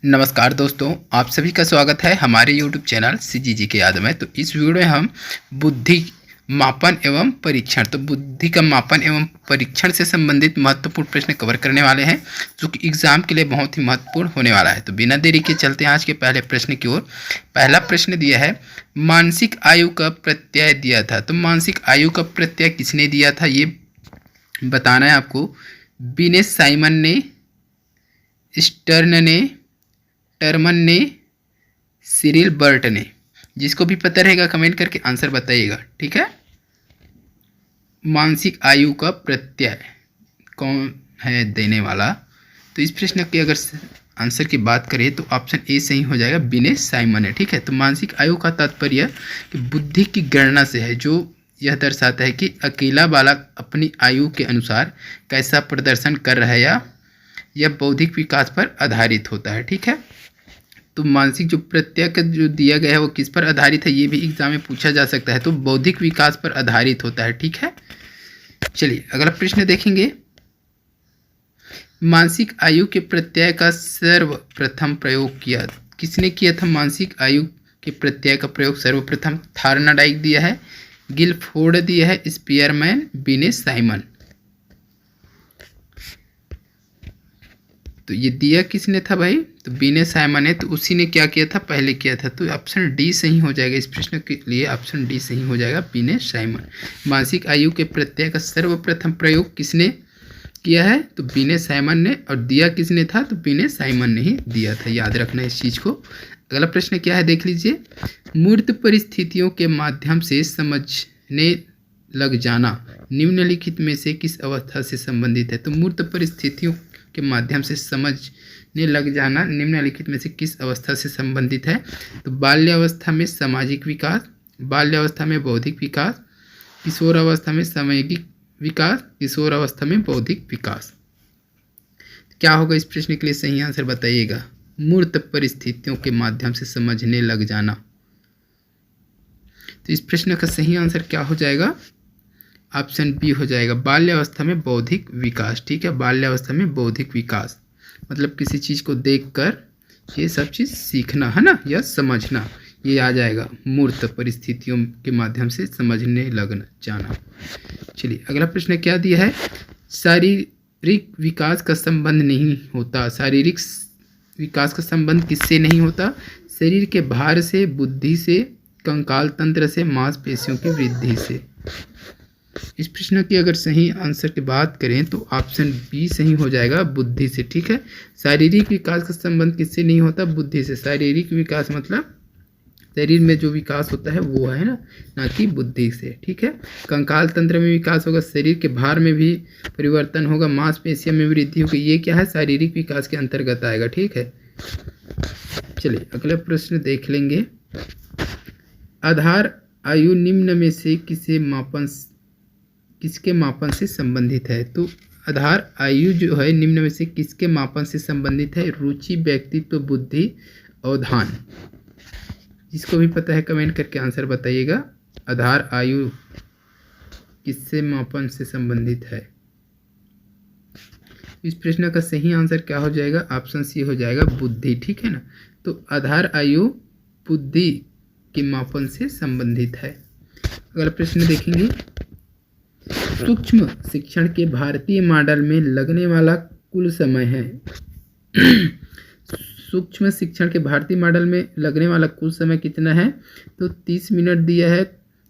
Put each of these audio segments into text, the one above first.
नमस्कार दोस्तों, आप सभी का स्वागत है हमारे YouTube चैनल सीजीजी के याद में। तो इस वीडियो में हम बुद्धि मापन एवं परीक्षण बुद्धि का मापन एवं परीक्षण से संबंधित महत्वपूर्ण प्रश्न कवर करने वाले हैं, जो कि एग्जाम के लिए बहुत ही महत्वपूर्ण होने वाला है। तो बिना देरी के चलते हैं आज के पहले प्रश्न की ओर। पहला प्रश्न दिया है, मानसिक आयु का प्रत्यय दिया था। तो मानसिक आयु का प्रत्यय किसने दिया था, ये बताना है आपको। बिनेश साइमन ने, स्टर्न ने, टर्मन ने, सिरिल बर्ट ने। जिसको भी पता रहेगा कमेंट करके आंसर बताइएगा, ठीक है। मानसिक आयु का प्रत्यय कौन है देने वाला? तो इस प्रश्न की अगर आंसर की बात करें तो ऑप्शन ए सही हो जाएगा, बिनेश साइमन है, ठीक है। तो मानसिक आयु का तात्पर्य कि बुद्धि की गणना से है, जो यह दर्शाता है कि अकेला बालक अपनी आयु के अनुसार कैसा प्रदर्शन कर रहा है या यह बौद्धिक विकास पर आधारित होता है, ठीक है। तो मानसिक जो प्रत्यय का जो दिया गया है वो किस पर आधारित है, ये भी एग्जाम में पूछा जा सकता है। तो बौद्धिक विकास पर आधारित होता है, ठीक है। चलिए अगला प्रश्न देखेंगे। मानसिक आयु के प्रत्यय का सर्वप्रथम प्रयोग किसने किया था? मानसिक आयु के प्रत्यय का प्रयोग सर्वप्रथम थार्नाडाइक दिया है, गिलफोर्ड दिया है, स्पीयरमैन, बिनेश साइमन। तो ये दिया किसने था भाई? तो बिनेश साइमन है। तो उसी ने क्या किया था? पहले किया था। तो ऑप्शन डी सही हो जाएगा। इस प्रश्न के लिए ऑप्शन डी सही हो जाएगा, बिनेश साइमन। मानसिक आयु के प्रत्यय का सर्वप्रथम प्रयोग किसने किया है? तो बिनेश साइमन ने। और दिया किसने था? तो बिनेश साइमन ने ही दिया था। याद रखना इस चीज़ को। अगला प्रश्न क्या है देख लीजिए। मूर्त परिस्थितियों के माध्यम से समझने लग जाना निम्नलिखित में से किस अवस्था से संबंधित है? तो मूर्त परिस्थितियों के माध्यम से समझने लग जाना निम्नलिखित में से किस अवस्था से संबंधित है? तो बाल्यावस्था में सामाजिक विकास, बाल्यावस्था में बौद्धिक विकास, किशोर अवस्था में सामयिक विकास, किशोर अवस्था में बौद्धिक विकास। क्या होगा इस प्रश्न के लिए सही आंसर बताइएगा। मूर्त परिस्थितियों के माध्यम से समझने लग जाना। तो इस प्रश्न का सही आंसर क्या हो जाएगा? ऑप्शन बी हो जाएगा, बाल्यावस्था में बौद्धिक विकास, ठीक है। बाल्यावस्था में बौद्धिक विकास मतलब किसी चीज़ को देखकर ये सब चीज़ सीखना है ना, या समझना, ये आ जाएगा। मूर्त परिस्थितियों के माध्यम से समझने लग जाना। चलिए अगला प्रश्न क्या दिया है। शारीरिक विकास का संबंध नहीं होता। शारीरिक विकास का संबंध किससे नहीं होता? शरीर के भार से, बुद्धि से, कंकाल तंत्र से, मांसपेशियों की वृद्धि से। इस प्रश्न की अगर सही आंसर की बात करें तो ऑप्शन बी सही हो जाएगा, बुद्धि से, ठीक है। शारीरिक विकास का संबंध किससे नहीं होता? बुद्धि से। शारीरिक विकास मतलब शरीर में जो विकास होता है वो है ना कि बुद्धि से, ठीक है। कंकाल तंत्र में विकास होगा, शरीर के भार में भी परिवर्तन होगा, मांसपेशियों में वृद्धि होगी। ये क्या है? शारीरिक विकास के अंतर्गत आएगा, ठीक है। चलिए अगला प्रश्न देख लेंगे। आधार आयु निम्न में से किसके मापन से संबंधित है? तो आधार आयु जो है निम्न में से किसके मापन से संबंधित है? रुचि, व्यक्तित्व, बुद्धि, अवधान। जिसको भी पता है कमेंट करके आंसर बताइएगा। आधार आयु किससे मापन से संबंधित है? इस प्रश्न का सही आंसर क्या हो जाएगा? ऑप्शन सी हो जाएगा, बुद्धि, ठीक है ना। तो आधार आयु बुद्धि के मापन से संबंधित है। अगला प्रश्न देखेंगे। सूक्ष्म शिक्षण के भारतीय मॉडल में लगने वाला कुल समय है। सूक्ष्म शिक्षण के भारतीय मॉडल में लगने वाला कुल समय कितना है? तो 30 मिनट दिया है,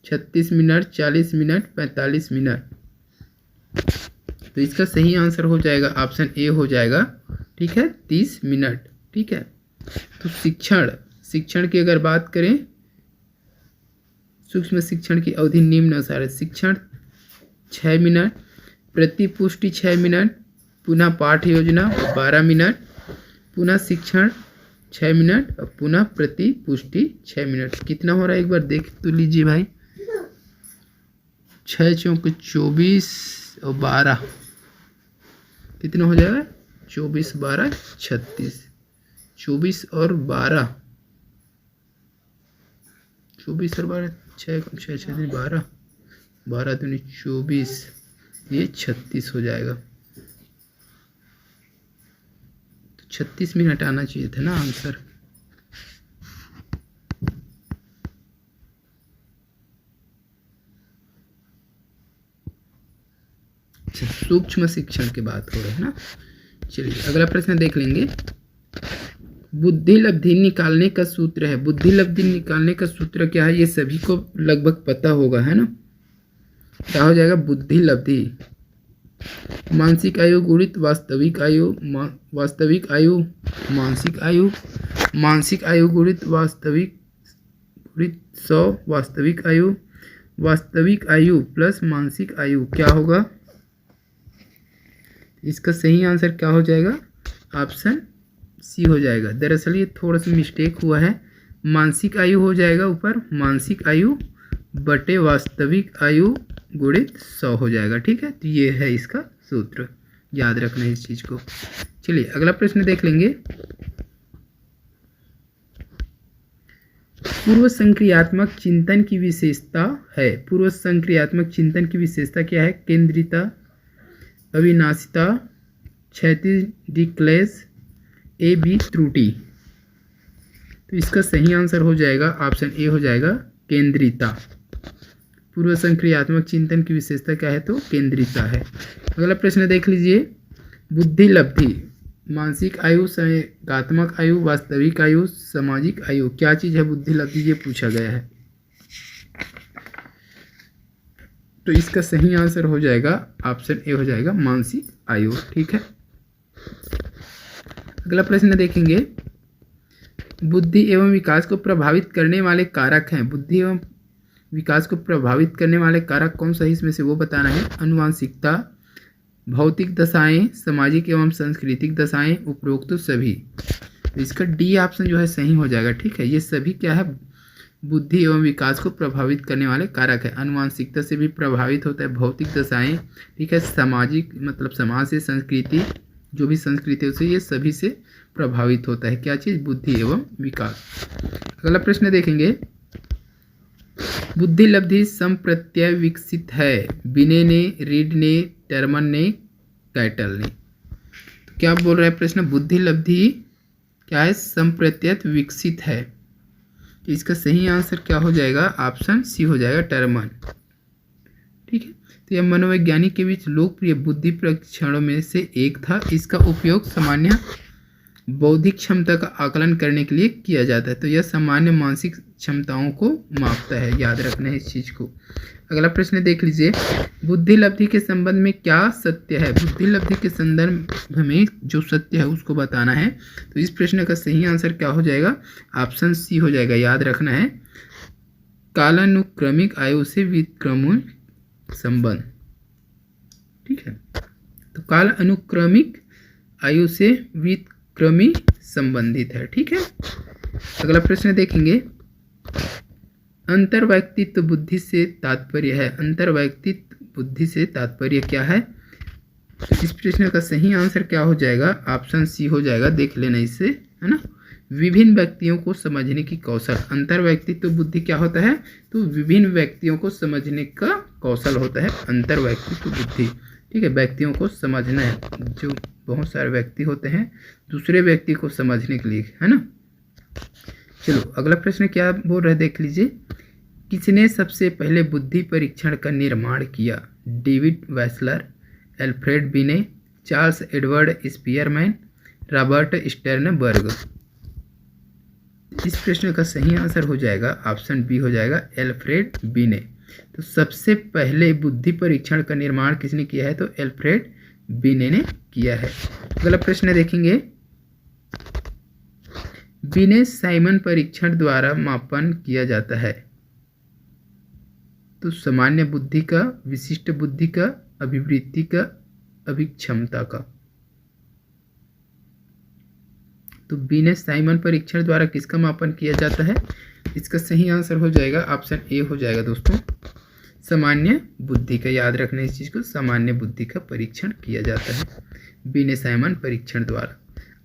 36 मिनट, 40 मिनट, 45 मिनट। तो इसका सही आंसर हो जाएगा ऑप्शन ए हो जाएगा, ठीक है, 30 मिनट, ठीक है। तो शिक्षण की अगर बात करें, सूक्ष्म शिक्षण की अवधि निम्नानुसार है। शिक्षण 6 मिनट, प्रतिपुष्टि 6 मिनट, पुनः पाठ योजना 12 मिनट, पुनः शिक्षण 6 मिनट और पुनः प्रतिपुष्टि 6 मिनट। कितना हो रहा है एक बार देख तो लीजिए भाई। 6 चौके 24 और 12 कितना हो जाएगा? 24 12 36, 24 और 12, 24 और 12, 6 12, 12 दूनी 24, ये 36 हो जाएगा। 36 मिनट आना चाहिए था ना आंसर। अच्छा, सूक्ष्म शिक्षण की बात हो रही है ना। चलिए अगला प्रश्न देख लेंगे। बुद्धि लब्धि निकालने का सूत्र है। बुद्धि लब्धि निकालने का सूत्र क्या है, ये सभी को लगभग पता होगा, है ना। क्या हो जाएगा, बुद्धि लब्धि मानसिक आयु गुणित वास्तविक आयु, वास्तविक आयु मानसिक आयु, मानसिक आयु गुणित वास्तविक गुणित 100 वास्तविक आयु, वास्तविक आयु प्लस मानसिक आयु क्या होगा। इसका सही आंसर क्या हो जाएगा, ऑप्शन सी हो जाएगा। दरअसल ये थोड़ा सा मिस्टेक हुआ है, मानसिक आयु हो जाएगा ऊपर, मानसिक आयु बटे वास्तविक आयु गुणित 100 हो जाएगा। ठीक है, तो ये है इसका सूत्र, याद रखना है इस चीज को। चलिए अगला प्रश्न देख लेंगे। पूर्व संक्रियात्मक चिंतन की विशेषता है। पूर्व संक्रियात्मक चिंतन की विशेषता क्या है, केंद्रिता, अविनाशिता, क्षैतिज डिक्लेश, ए बी त्रुटि। तो इसका सही आंसर हो जाएगा ऑप्शन ए हो जाएगा, केंद्रिता। पूर्व संक्रियात्मक चिंतन की विशेषता क्या है, तो केंद्रिता है। अगला प्रश्न देख लीजिए। बुद्धि लब्धि मानसिक आयु, संवेगात्मक आयु, वास्तविक आयु, सामाजिक आयु क्या चीज है बुद्धि लब्धि, ये पूछा गया है। तो इसका सही आंसर हो जाएगा ऑप्शन ए हो जाएगा, मानसिक आयु। ठीक है, अगला प्रश्न देखेंगे। बुद्धि एवं विकास को प्रभावित करने वाले कारक हैं। बुद्धि एवं विकास को प्रभावित करने वाले कारक कौन सा है इसमें से वो बताना है। अनुवांशिकता, भौतिक दशाएं, सामाजिक एवं सांस्कृतिक दशाएं, उपरोक्त सभी। इसका डी ऑप्शन जो है सही हो जाएगा। ठीक है, ये सभी क्या है, बुद्धि एवं विकास को प्रभावित करने वाले कारक है। अनुवांशिकता से भी प्रभावित होता है, भौतिक दशाएं, ठीक है, सामाजिक मतलब समाज से, संस्कृति जो भी संस्कृति है उसे, ये सभी से प्रभावित होता है क्या चीज, बुद्धि एवं विकास। अगला प्रश्न देखेंगे। बुद्धि लब्धि संप्रत्यय विकसित है। विनय ने, रीड ने, टर्मन ने, कैटल ने। तो क्या बोल रहा है प्रश्न, बुद्धि लब्धि क्या है, संप्रत्यय विकसित है। तो इसका सही आंसर क्या हो जाएगा, ऑप्शन सी हो जाएगा, टर्मन। ठीक है, तो यह मनोवैज्ञानिक के बीच लोकप्रिय बुद्धि परीक्षणों में से एक था। इसका उपयोग सामान्य बौद्धिक क्षमता का आकलन करने के लिए किया जाता है। तो यह सामान्य मानसिक क्षमताओं को मापता है, याद रखना है इस चीज को। अगला प्रश्न देख लीजिए। बुद्धि लब्धि के संबंध में क्या सत्य है। बुद्धि लब्धि के संदर्भ में जो सत्य है उसको बताना है। तो इस प्रश्न का सही आंसर क्या हो जाएगा, ऑप्शन सी हो जाएगा, याद रखना है, कालानुक्रमिक आयु से व्युत्क्रमण संबंध। ठीक है, तो काल अनुक्रमिक आयु से व्युत्क्रमी संबंधित है। ठीक है, अगला प्रश्न देखेंगे। अंतर्वैयक्तित्व बुद्धि से तात्पर्य है। अंतर्वैयक्तित्व बुद्धि से तात्पर्य क्या है। इस प्रश्न का सही आंसर क्या हो जाएगा, ऑप्शन सी हो जाएगा, देख लेना इसे, है ना, विभिन्न व्यक्तियों को समझने की कौशल। अंतर्वैयक्तित्व बुद्धि क्या होता है, तो विभिन्न व्यक्तियों को समझने का कौशल होता है अंतर्वैयक्तित्व बुद्धि। ठीक है, व्यक्तियों को समझना है, जो बहुत सारे व्यक्ति होते हैं दूसरे व्यक्ति को समझने के लिए, है ना। चलो अगला प्रश्न क्या बोल रहे देख लीजिए। किसने सबसे पहले बुद्धि परीक्षण का निर्माण किया। David Wechsler, Alfred Binet, Charles Edward Spearman, Robert Sternberg. इस प्रश्न का सही आंसर हो जाएगा ऑप्शन बी हो जाएगा, एल्फ्रेड बिने। तो सबसे पहले बुद्धि परीक्षण का निर्माण किसने किया है, तो एल्फ्रेड बिने ने किया है। अगला प्रश्न देखेंगे। बिने साइमन परीक्षण द्वारा मापन किया जाता है। तो सामान्य बुद्धि का, विशिष्ट बुद्धि का, अभिवृत्ति का, अभिक्षमता का। तो बिने साइमन परीक्षण द्वारा किसका मापन किया जाता है, इसका सही आंसर हो जाएगा ऑप्शन ए हो जाएगा दोस्तों, सामान्य बुद्धि का। याद रखना इस चीज को, सामान्य बुद्धि का परीक्षण किया जाता है बिने साइमन परीक्षण द्वारा।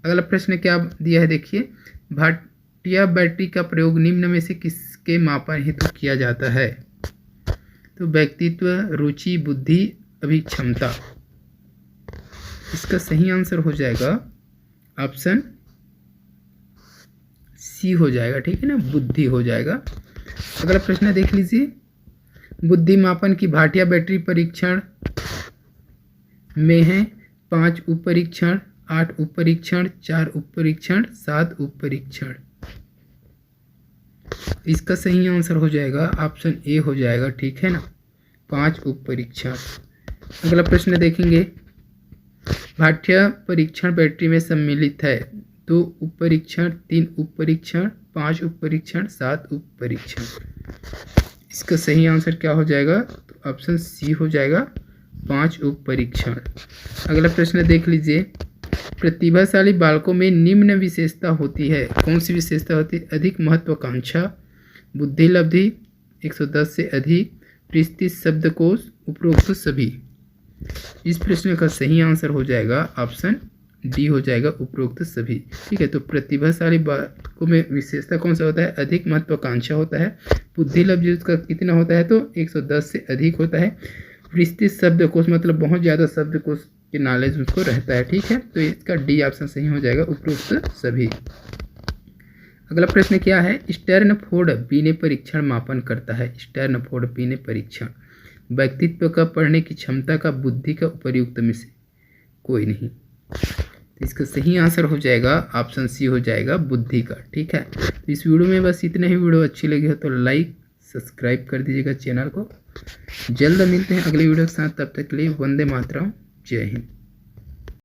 अगला प्रश्न क्या दिया है देखिए। भाटिया बैटरी का प्रयोग निम्न में से किसके मापन हेतु किया जाता है। तो व्यक्तित्व, रुचि, बुद्धि, अभिक्षमता। इसका सही आंसर हो जाएगा ऑप्शन सी हो जाएगा, ठीक है ना, बुद्धि हो जाएगा। अगला प्रश्न देख लीजिए, बुद्धि मापन की भाटिया बैटरी परीक्षण में है 5 उप परीक्षण, 8 उप परीक्षण, 4 उप परीक्षण, 7 उप परीक्षण। इसका सही आंसर हो जाएगा ऑप्शन ए हो जाएगा, ठीक है ना, 5 उप परीक्षण। अगला प्रश्न देखेंगे, भाटिया परीक्षण बैटरी में सम्मिलित है 2 उप परीक्षण, 3 उप परीक्षण, 5 उप परीक्षण, 7 उप परीक्षण। इसका सही आंसर क्या हो जाएगा, तो ऑप्शन सी हो जाएगा, 5 उप परीक्षण। अगला प्रश्न देख लीजिए, प्रतिभाशाली बालकों में निम्न विशेषता होती है, कौन सी विशेषता होती है, अधिक महत्वाकांक्षा, बुद्धि लब्धि, 110 से अधिक, परिस्थिति शब्दकोश, उपरोक्त सभी। इस प्रश्न का सही आंसर हो जाएगा ऑप्शन डी हो जाएगा, उपरोक्त सभी, ठीक है। तो प्रतिभाशाली बालकों में विशेषता कौन सा होता है, अधिक महत्वाकांक्षा होता है, बुद्धि लब्धि उसका कितना होता है, तो 110 से अधिक होता है, परिस्थिति शब्दकोश मतलब बहुत ज़्यादा शब्दकोश के नॉलेज उसको रहता है, ठीक है। तो इसका डी ऑप्शन सही हो जाएगा, उपरोक्त सभी। अगला प्रश्न क्या है, स्टर्नफोर्ड बीने परीक्षण मापन करता है, स्टर्नफोर्ड बीने परीक्षण व्यक्तित्व का पढ़ने की क्षमता का, बुद्धि का, उपर्युक्त में से कोई नहीं। तो इसका सही आंसर हो जाएगा ऑप्शन सी हो जाएगा, बुद्धि का, ठीक है। तो इस वीडियो में बस इतना ही। वीडियो अच्छी लगी हो तो लाइक सब्सक्राइब कर दीजिएगा चैनल को। जल्द मिलते हैं अगले वीडियो के साथ, तब तक के लिए वंदे मातरम, जय हिंद।